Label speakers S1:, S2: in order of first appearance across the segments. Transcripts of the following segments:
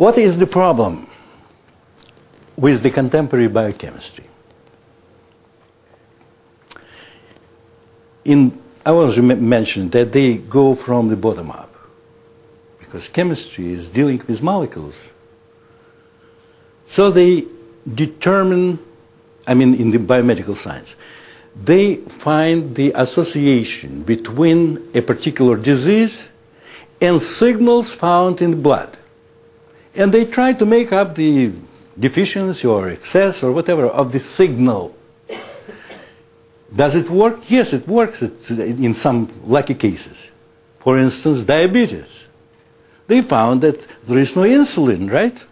S1: What is the problem with the contemporary biochemistry? I already mentioned that they go from the bottom up, because chemistry is dealing with molecules. So they determine, in the biomedical science, they find the association between a particular disease and signals found in the blood. And they try to make up the deficiency or excess or whatever of the signal. Does it work? Yes, it works in some lucky cases. For instance, diabetes. They found that there is no insulin, right?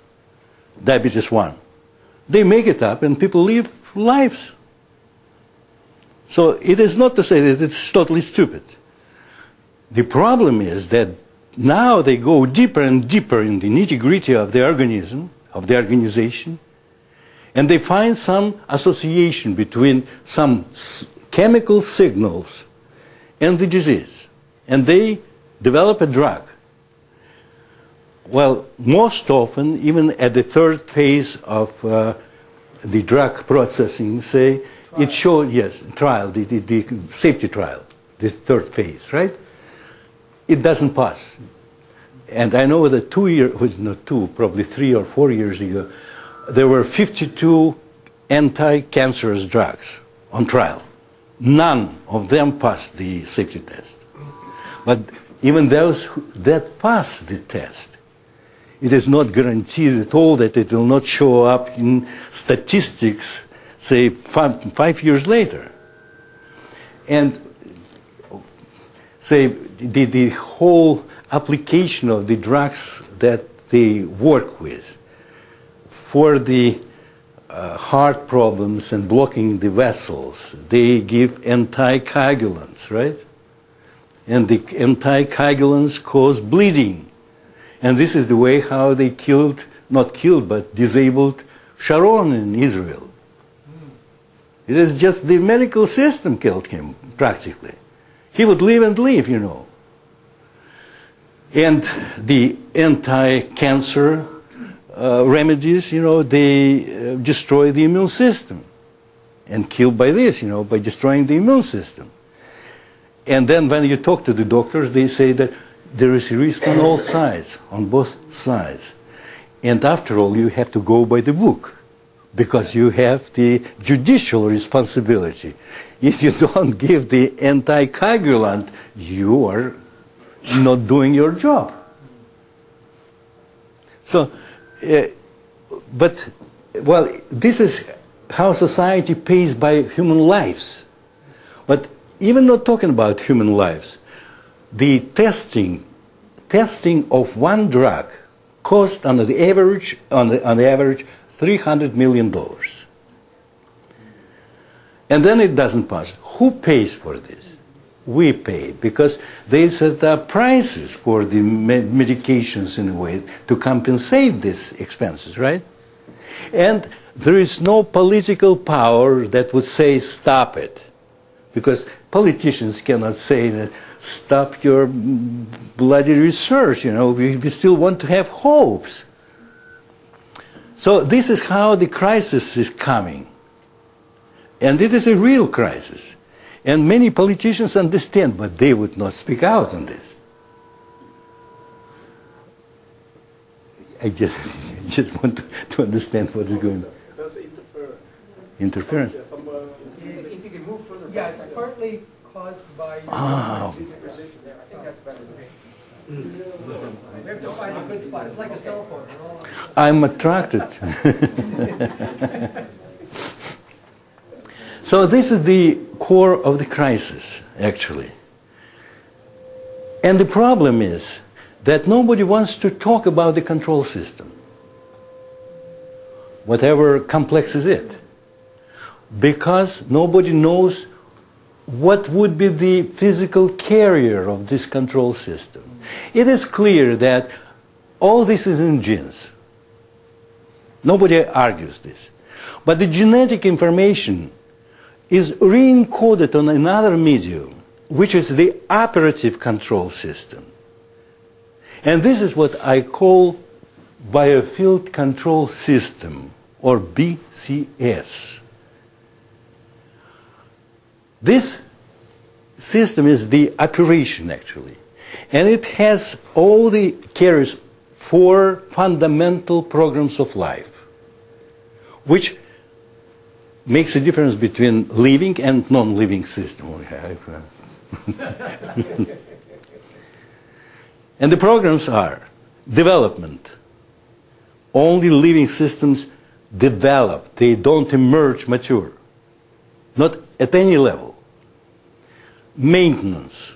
S1: Diabetes 1. They make it up and people live lives. So it is not to say that it's totally stupid. The problem is that now they go deeper and deeper in the nitty-gritty of the organism, of the organization, and they find some association between some chemical signals and the disease. And they develop a drug. Well, most often, even at the third phase of the drug processing, say, it showed, yes, trial, the safety trial, the third phase, right? It doesn't pass. And I know that probably 3 or 4 years ago, there were 52 anti-cancerous drugs on trial. None of them passed the safety test. But even those that pass the test, it is not guaranteed at all that it will not show up in statistics, say, 5 years later. And say the whole application of the drugs that they work with for the heart problems and blocking the vessels, they give anticoagulants, right? And the anticoagulants cause bleeding. And this is the way how they but disabled Sharon in Israel. It is just the medical system killed him, practically. He would live and live, you know. And the anti-cancer remedies, you know, they destroy the immune system. And kill by this, you know, by destroying the immune system. And then when you talk to the doctors, they say that there is a risk on all sides, on both sides. And after all, you have to go by the book, because you have the judicial responsibility. If you don't give the anticoagulant, you are not doing your job. So, well, this is how society pays by human lives. But even not talking about human lives, the testing of one drug cost on the average $300 million. And then it doesn't pass. Who pays for this? We pay, because they set up prices for the medications in a way to compensate these expenses, right? And there is no political power that would say stop it, because politicians cannot say that stop your bloody research, you know, we still want to have hopes. So this is how the crisis is coming. And it is a real crisis. And many politicians understand, but they would not speak out on this. I just want to understand what is going on.
S2: There's interference.
S1: Interference?
S2: Yeah, if you can move further back.
S3: Yeah, it's partly caused by your
S2: position there. I think that's better.
S3: We have to find a good spot. It's like a cell phone.
S1: I'm attracted. So this is the core of the crisis, actually. And the problem is that nobody wants to talk about the control system, whatever complex is it, because nobody knows what would be the physical carrier of this control system. It is clear that all this is in genes. Nobody argues this. But the genetic information is re-encoded on another medium, which is the operative control system. And this is what I call biofield control system, or BCS. This system is the operation, actually, and it has carries 4 fundamental programs of life, which makes a difference between living and non-living system. And the programs are development. Only living systems develop. They don't emerge mature. Not at any level. Maintenance.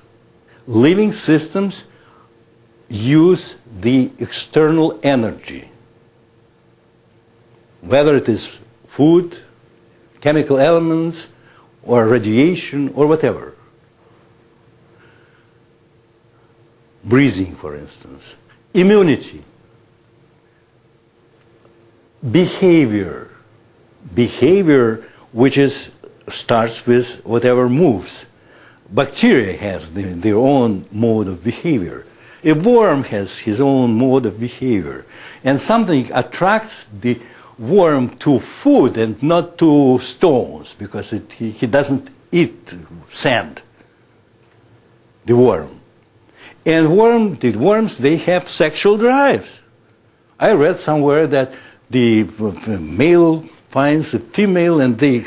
S1: Living systems use the external energy. Whether it is food, chemical elements, or radiation, or whatever. Breathing, for instance. Immunity. Behavior. Behavior which starts with whatever moves. Bacteria has their own mode of behavior. A worm has his own mode of behavior. And something attracts the worm to food and not to stones, because he doesn't eat sand, the worm. And the worms, they have sexual drives. I read somewhere that the male finds a female and they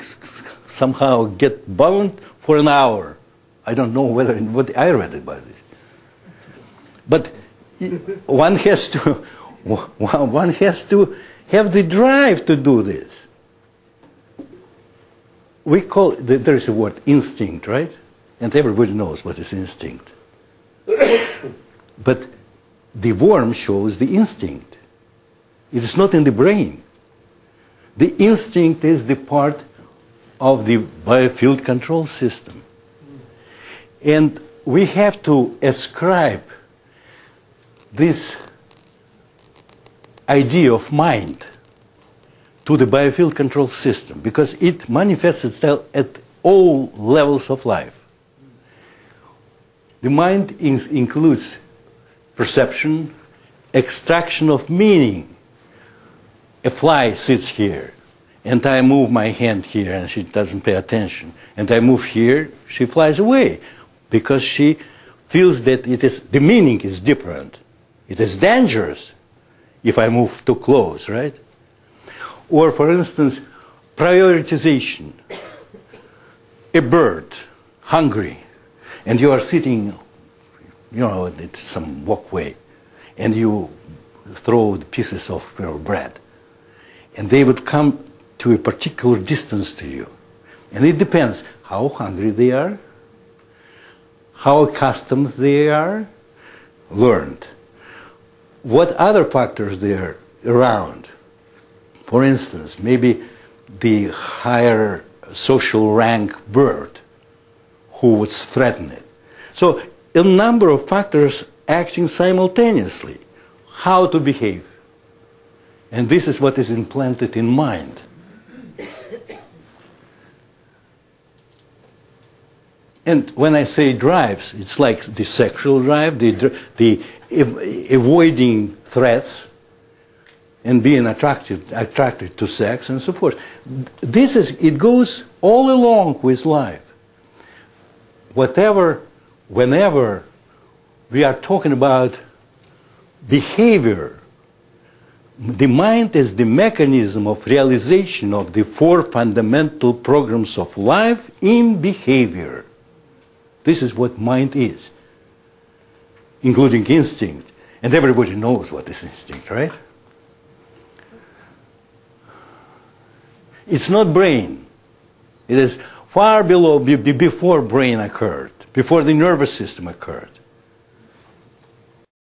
S1: somehow get bound for an hour. I don't know what I read about this. But one has to have the drive to do this. We call there is a word instinct, right? And everybody knows what is instinct. But the worm shows the instinct. It is not in the brain. The instinct is the part of the biofield control system. And we have to ascribe this idea of mind to the biofield control system, because it manifests itself at all levels of life. The mind includes perception, extraction of meaning. A fly sits here, and I move my hand here, and she doesn't pay attention. And I move here, she flies away, because she feels that the meaning is different. It is dangerous if I move too close, right? Or, for instance, prioritization. A bird, hungry, and you are sitting, at some walkway, and you throw the pieces of your bread, and they would come to a particular distance to you. And it depends how hungry they are, how accustomed they are, learned. What other factors they are around? For instance, maybe the higher social rank bird who would threaten it. So a number of factors acting simultaneously. How to behave. And this is what is implanted in mind. And when I say drives, it's like the sexual drive, the avoiding threats, and being attracted to sex and so forth. It goes all along with life. Whenever we are talking about behavior, the mind is the mechanism of realization of the 4 fundamental programs of life in behavior. This is what mind is, including instinct. And everybody knows what is instinct, right? It's not brain. It is far below, before brain occurred, before the nervous system occurred.